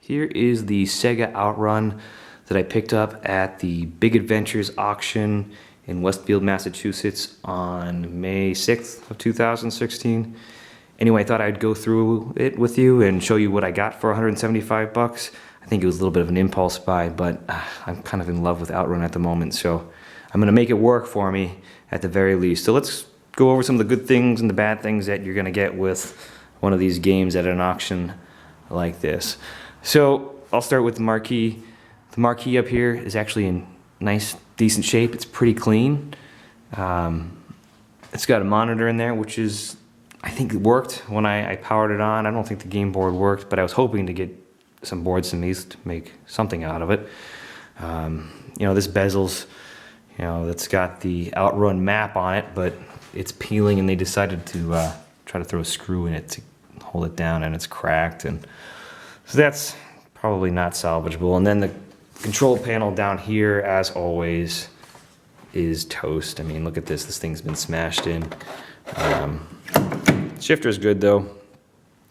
Here is the Sega Outrun that I picked up at the Big Adventures auction in Westfield, Massachusetts on May 6th of 2016. Anyway, I thought I'd go through it with you and show you what I got for 175 bucks. I think it was a little bit of an impulse buy, but I'm kind of in love with Outrun at the moment, so I'm gonna make it work for me at the very least. So let's go over some of the good things and the bad things that you're gonna get with one of these games at an auction like this. So I'll start with the marquee. The marquee up here is actually in nice, decent shape. It's pretty clean. It's got a monitor in there, which is, I think it worked when I powered it on. I don't think the game board worked, but I was hoping to get some boards and these to make something out of it. You know, this bezel's, you know, it's got the Outrun map on it, but it's peeling and they decided to try to throw a screw in it to hold it down, and it's cracked, and so that's probably not salvageable. And then the control panel down here, as always, is toast. I mean, look at this. This thing's been smashed in. Shifter's good though.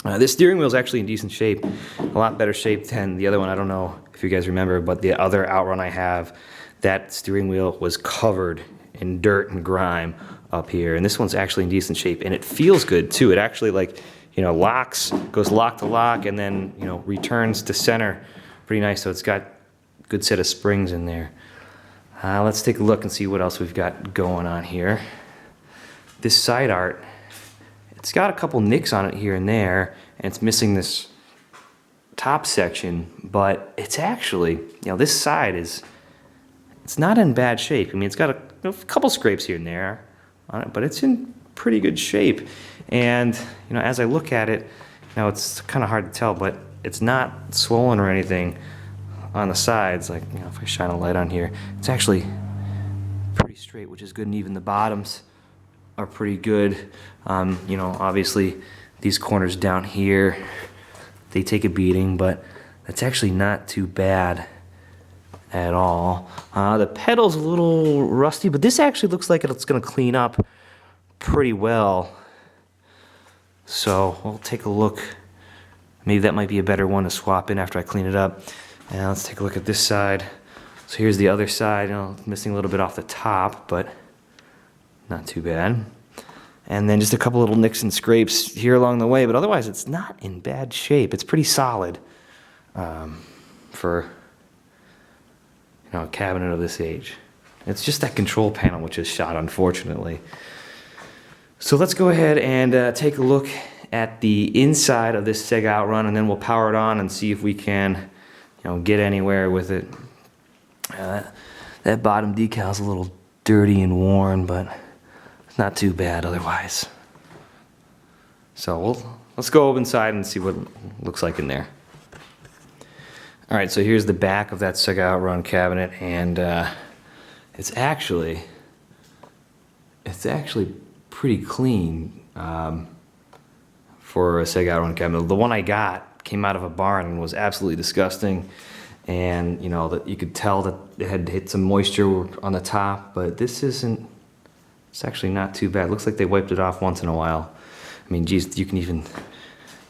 This steering wheel is actually in decent shape, a lot better shape than the other one. I don't know if you guys remember, but the other Outrun I have, that steering wheel was covered in dirt and grime up here, and this one's actually in decent shape, and it feels good too. It actually, like, you know, locks, goes lock to lock, and then, you know, returns to center. Pretty nice. So it's got a good set of springs in there. Let's take a look and see what else we've got going on here. This side art, it's got a couple nicks on it here and there, and it's missing this top section, but it's actually, you know, this side is, it's not in bad shape. I mean, it's got a couple scrapes here and there on it, but it's in pretty good shape. And, you know, as I look at it, you know, it's kind of hard to tell, but it's not swollen or anything on the sides. Like, you know, if I shine a light on here, it's actually pretty straight, which is good, and even the bottoms are pretty good. You know, obviously these corners down here, they take a beating, but that's actually not too bad at all. The pedal's a little rusty, but this actually looks like it's gonna clean up pretty well. So we'll take a look. Maybe that might be a better one to swap in after I clean it up. And let's take a look at this side. So here's the other side, you know, missing a little bit off the top, but not too bad. And then just a couple little nicks and scrapes here along the way, but otherwise it's not in bad shape. It's pretty solid for, you know, a cabinet of this age. It's just that control panel which is shot, unfortunately. So let's go ahead and take a look at the inside of this Sega Outrun, and then we'll power it on and see if we can, you know, get anywhere with it. That bottom decal is a little dirty and worn, but it's not too bad otherwise. So let's go inside and see what it looks like in there. All right, so here's the back of that Sega Outrun cabinet, and it's actually pretty clean for a Sega Outrun cabinet. The one I got came out of a barn and was absolutely disgusting, and you know that you could tell that it had hit some moisture on the top, but this isn't. It's actually not too bad. It looks like they wiped it off once in a while. I mean, geez, you can even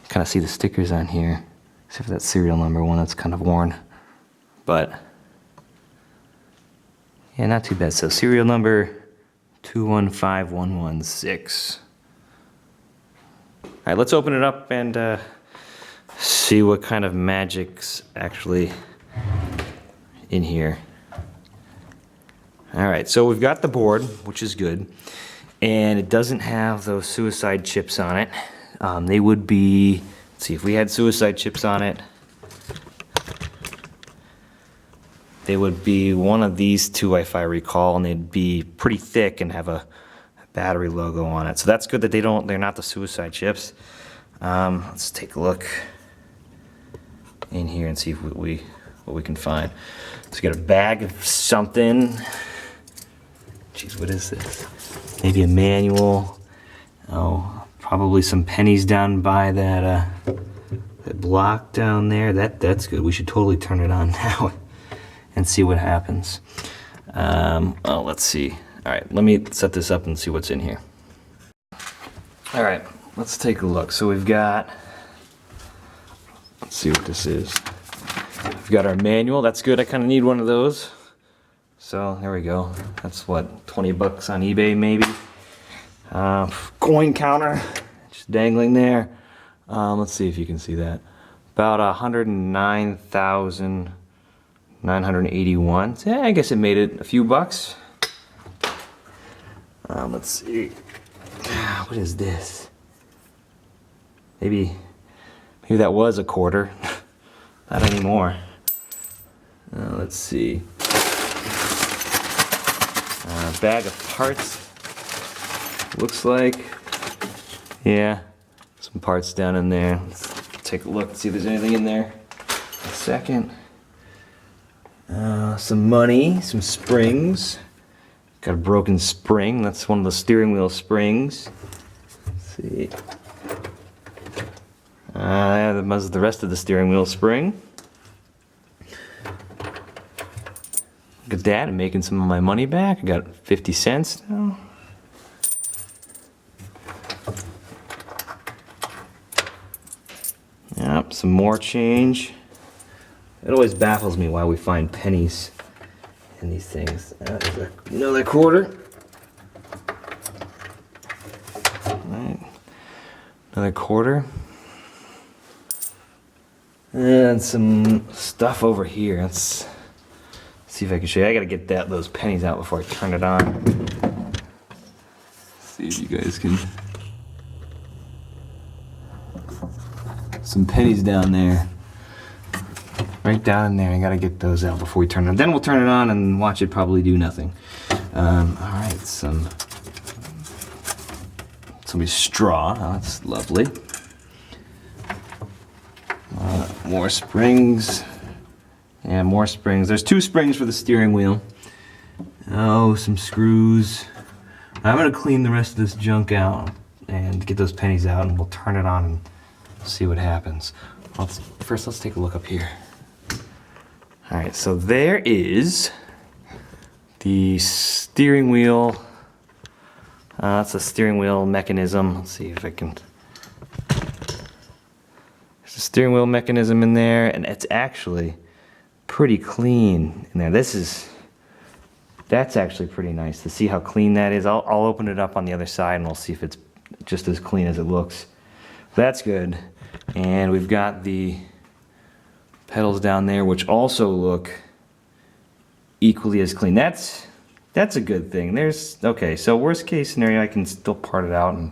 kind of see the stickers on here, except for that serial number one that's kind of worn, but yeah, not too bad. So serial number 215116. All right, let's open it up and see what kind of magic's actually in here. All right, so we've got the board, which is good, and it doesn't have those suicide chips on it. They would be, let's see, if we had suicide chips on it, they would be one of these two, if I recall, and they'd be pretty thick and have a battery logo on it. So that's good that they're not the suicide chips. Let's take a look in here and see what we can find. So we got a bag of something. Jeez, what is this? Maybe a manual. Oh, probably some pennies down by that block down there. That's good. We should totally turn it on now and see what happens. Oh, let's see. All right, let me set this up and see what's in here. All right, let's take a look. So we've got, let's see what this is. We've got our manual. That's good. I kind of need one of those. So there we go. That's what, 20 bucks on eBay maybe. Coin counter, just dangling there. Let's see if you can see that. About 109,981. So yeah, I guess it made it a few bucks. Let's see. What is this? Maybe that was a quarter. Not anymore. Let's see. Bag of parts. Looks like. Yeah. Some parts down in there. Let's take a look and see if there's anything in there. A second. Some money, some springs. Got a broken spring. That's one of the steering wheel springs. Let's see. Yeah, that was the rest of the steering wheel spring. Look at that, I'm making some of my money back. I got 50 cents now. Yep, some more change. It always baffles me why we find pennies in these things. There's another quarter. Right. Another quarter. And some stuff over here. Let's see if I can show you. I gotta get those pennies out before I turn it on. See if you guys can. Some pennies down there. Right down in there. I gotta get those out before we turn it on. Then we'll turn it on and watch it probably do nothing. Alright, some straw. Oh, that's lovely. More springs. Yeah, more springs. There's 2 springs for the steering wheel. Oh, some screws. I'm gonna clean the rest of this junk out and get those pennies out, and we'll turn it on and see what happens. First, let's take a look up here. All right, so there is the steering wheel. That's a steering wheel mechanism. Let's see if I can. There's a steering wheel mechanism in there, and it's actually pretty clean in there. That's actually pretty nice to see how clean that is. I'll open it up on the other side and we'll see if it's just as clean as it looks. That's good. And we've got the pedals down there, which also look equally as clean. That's a good thing. Okay, so worst case scenario, I can still part it out and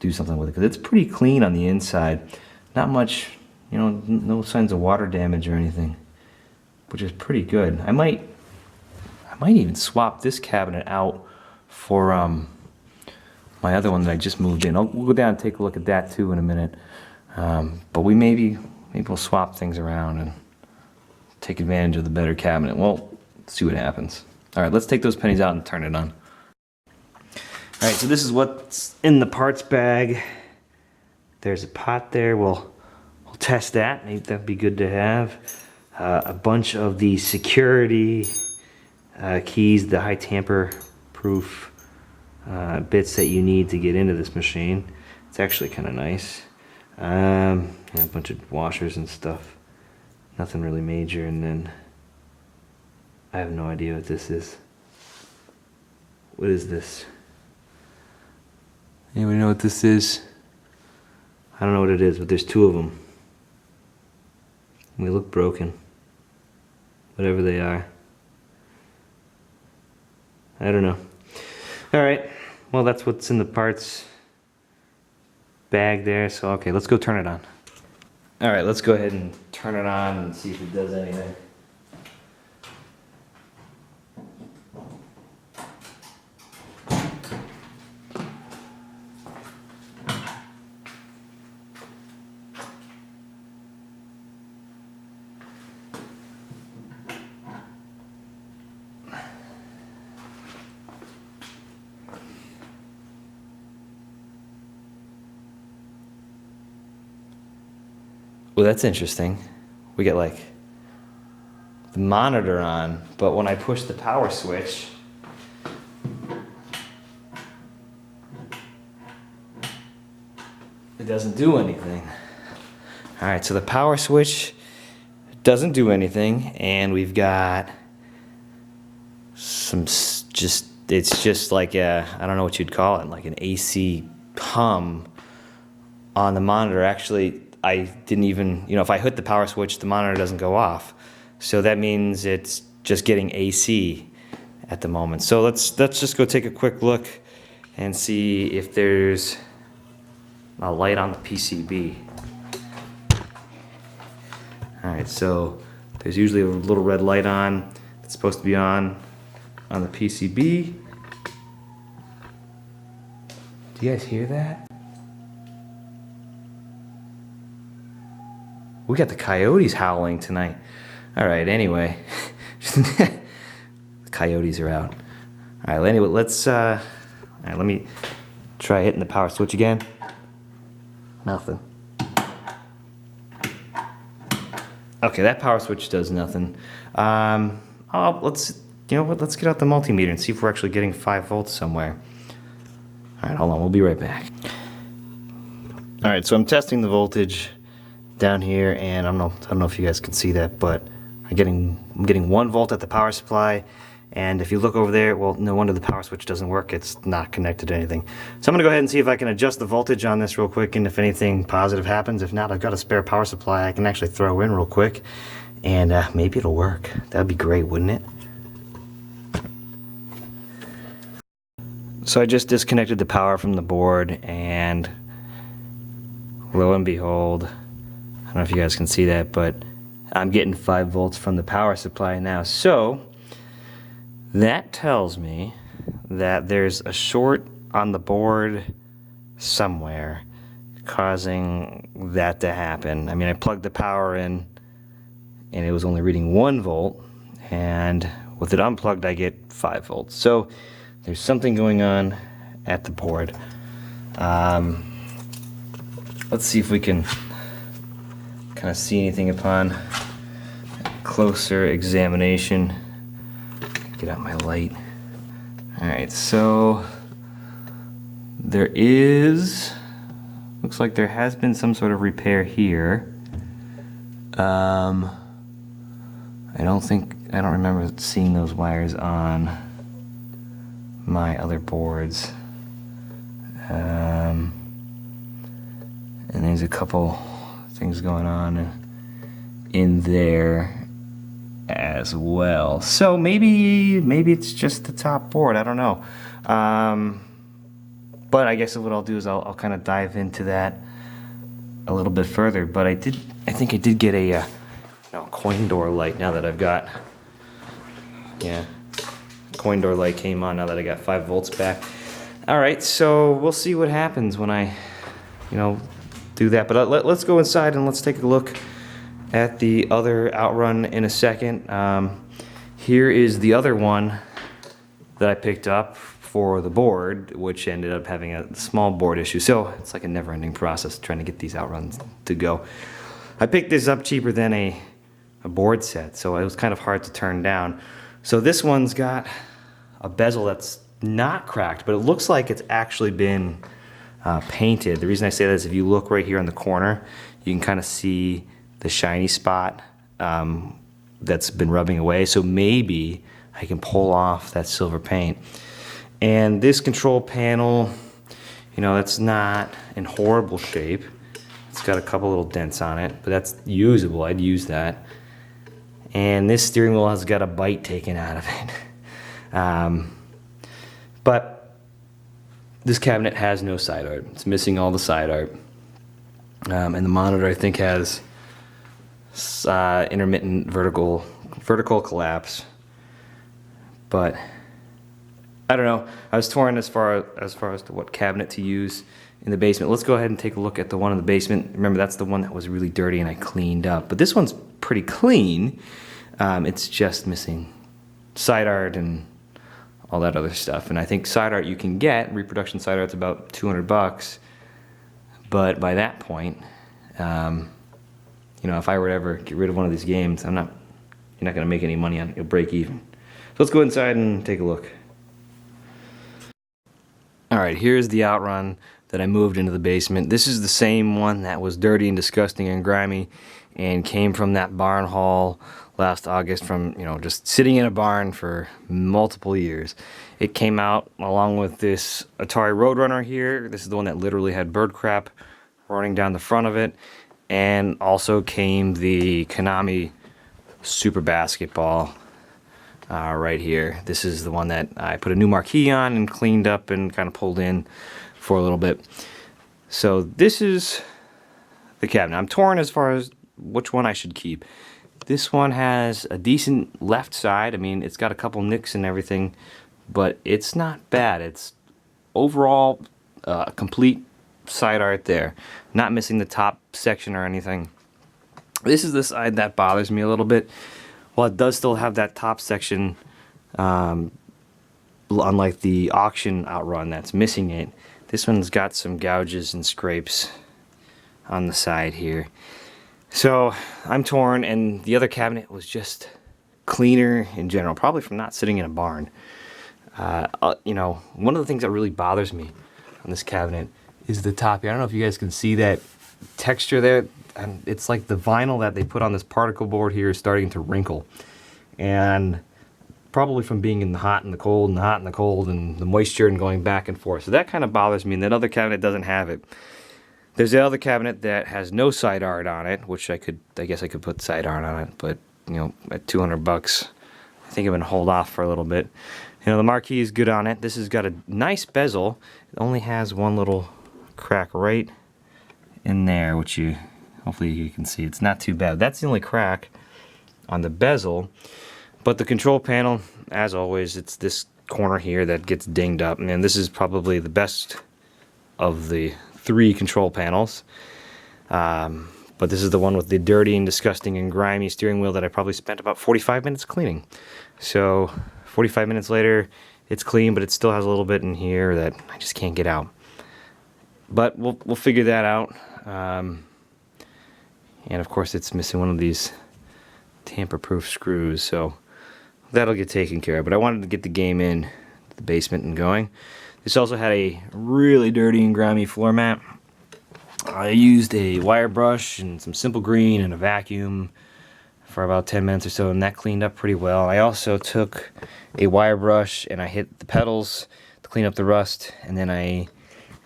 do something with it, because it's pretty clean on the inside. Not much, no signs of water damage or anything, which is pretty good. I might even swap this cabinet out for my other one that I just moved in. We'll go down and take a look at that too in a minute. But maybe we'll swap things around and take advantage of the better cabinet. Well, let's see what happens. All right, let's take those pennies out and turn it on. All right, so this is what's in the parts bag. There's a pot there. We'll test that. Maybe that'd be good to have. A bunch of the security keys, the high tamper proof bits that you need to get into this machine. It's actually kind of nice. A bunch of washers and stuff. Nothing really major. And then I have no idea what this is. What is this? Anybody know what this is? I don't know what it is, but there's 2 of them. They look broken. Whatever they are. I don't know. Alright, well that's what's in the parts bag there, so okay, let's go turn it on. Alright, let's go ahead and turn it on and see if it does anything. Well, that's interesting. We get like the monitor on, but when I push the power switch, it doesn't do anything. All right, so the power switch doesn't do anything, and we've got some it's just like a, I don't know what you'd call it, like an AC hum on the monitor. Actually, I didn't even, if I hit the power switch, the monitor doesn't go off. So that means it's just getting AC at the moment. So let's just go take a quick look and see if there's a light on the PCB. Alright, so there's usually a little red light on. It's supposed to be on the PCB. Do you guys hear that? We got the coyotes howling tonight. Alright, anyway. The coyotes are out. Alright, anyway, let me try hitting the power switch again. Nothing. Okay, that power switch does nothing. Let's get out the multimeter and see if we're actually getting 5 volts somewhere. Alright, hold on, we'll be right back. Alright, so I'm testing the voltage down here, and I don't know if you guys can see that, but I'm getting 1 volt at the power supply, and if you look over there, well, no wonder the power switch doesn't work. It's not connected to anything. So I'm gonna go ahead and see if I can adjust the voltage on this real quick, and if anything positive happens. If not, I've got a spare power supply I can actually throw in real quick, and maybe it'll work. That'd be great, wouldn't it? So I just disconnected the power from the board, and lo and behold, I don't know if you guys can see that, but I'm getting 5 volts from the power supply now. So that tells me that there's a short on the board somewhere causing that to happen. I mean, I plugged the power in and it was only reading 1 volt, and with it unplugged I get 5 volts. So there's something going on at the board. Let's see if we can kind of see anything upon closer examination. Get out my light. Alright, so looks like there has been some sort of repair here. I don't remember seeing those wires on my other boards. And there's a couple things going on in there as well. So maybe it's just the top board. I don't know. But I guess what I'll do is I'll kind of dive into that a little bit further. But I think I did get a coin door light now that I've got. Yeah, coin door light came on now that I got 5 volts back. All right, so we'll see what happens when I, do that. But let's go inside and let's take a look at the other Outrun in a second. Here is the other one that I picked up for the board, which ended up having a small board issue. So it's like a never-ending process trying to get these Outruns to go. I picked this up cheaper than a board set, so it was kind of hard to turn down. So this one's got a bezel that's not cracked, but it looks like it's actually been painted. The reason I say that is if you look right here in the corner, you can kind of see the shiny spot that's been rubbing away. So maybe I can pull off that silver paint. And this control panel, that's not in horrible shape. It's got a couple little dents on it, but that's usable. I'd use that. And this steering wheel has got a bite taken out of it. But this cabinet has no side art. It's missing all the side art. And the monitor, I think, has intermittent vertical collapse. But I don't know. I was torn as far as to what cabinet to use in the basement. Let's go ahead and take a look at the one in the basement. Remember, that's the one that was really dirty and I cleaned up. But this one's pretty clean. It's just missing side art and all that other stuff. And I think side art you can get, reproduction side art's about $200. But by that point, if I were to ever get rid of one of these games, you're not going to make any money on it. You'll break even. So let's go inside and take a look. Alright, here's the Outrun that I moved into the basement. This is the same one that was dirty and disgusting and grimy and came from that barn haul last August from, you know, just sitting in a barn for multiple years. It came out along with this Atari Roadrunner here. This is the one that literally had bird crap running down the front of it. And also came the Konami Super Basketball right here. This is the one that I put a new marquee on and cleaned up and kind of pulled in for a little bit. So this is the cabinet. I'm torn as far as which one I should keep. This one has a decent left side. I mean, it's got a couple nicks and everything, but it's not bad. It's overall complete side art there. Not missing the top section or anything. This is the side that bothers me a little bit. While it does still have that top section, unlike the auction Outrun that's missing it, this one's got some gouges and scrapes on the side here. So I'm torn, and the other cabinet was just cleaner in general, probably from not sitting in a barn. You know, one of the things that really bothers me on this cabinet is the top here. I don't know if you guys can see that texture there. And it's like the vinyl that they put on this particle board here is starting to wrinkle. And probably from being in the hot and the cold and the hot and the cold and the moisture and going back and forth. So that kind of bothers me, and that other cabinet doesn't have it. There's the other cabinet that has no side art on it, which I guess I could put side art on it, but you know, at $200, I think I'm gonna hold off for a little bit. You know, the marquee is good on it. This has got a nice bezel. It only has one little crack right in there, which hopefully you can see. It's not too bad. That's the only crack on the bezel. But the control panel, as always, it's this corner here that gets dinged up. And this is probably the best of the 3 control panels. But this is the one with the dirty and disgusting and grimy steering wheel that I probably spent about 45 minutes cleaning. So 45 minutes later, it's clean, but it still has a little bit in here that I just can't get out. But we'll figure that out. And of course it's missing one of these tamper-proof screws, so that'll get taken care of. But I wanted to get the game in the basement and going. This also had a really dirty and grimy floor mat. I used a wire brush and some simple green and a vacuum for about 10 minutes or so, and that cleaned up pretty well. I also took a wire brush and I hit the pedals to clean up the rust, and then I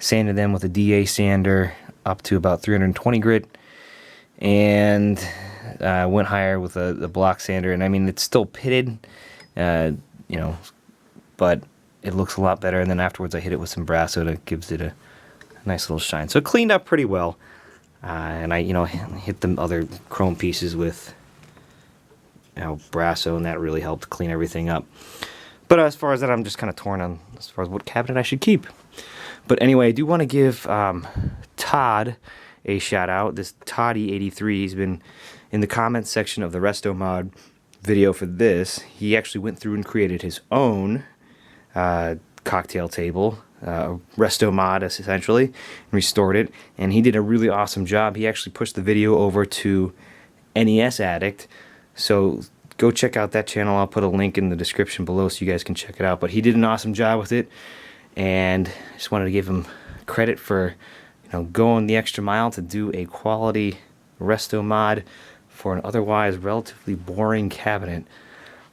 sanded them with a DA sander up to about 320 grit, and went higher with the block sander. And I mean, it's still pitted, you know, but it looks a lot better. And then afterwards I hit it with some Brasso that gives it a nice little shine. So it cleaned up pretty well. And I, you know, hit the other chrome pieces with, you know, Brasso, and that really helped clean everything up. But as far as that, I'm just kind of torn on as far as what cabinet I should keep. But anyway, I do want to give Todd a shout out. This Toddy 83, he's been in the comments section of the Resto Mod video for this. He actually went through and created his own cocktail table, Resto Mod essentially, and restored it. And he did a really awesome job. He actually pushed the video over to NES Addict. So go check out that channel. I'll put a link in the description below so you guys can check it out. But he did an awesome job with it, and I just wanted to give him credit for, you know, going the extra mile to do a quality Resto Mod for an otherwise relatively boring cabinet.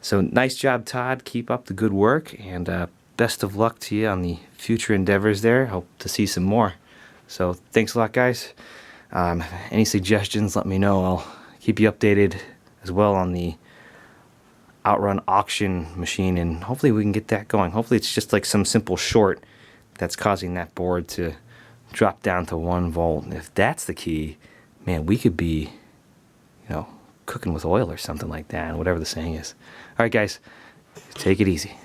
So nice job, Todd. Keep up the good work, and best of luck to you on the future endeavors there. Hope to see some more. So thanks a lot, guys. Any suggestions, let me know. I'll keep you updated as well on the Outrun auction machine, and hopefully we can get that going. Hopefully it's just like some simple short that's causing that board to drop down to 1 volt. And if that's the key, man, we could be, you know, cooking with oil or something like that, whatever the saying is. All right, guys, take it easy.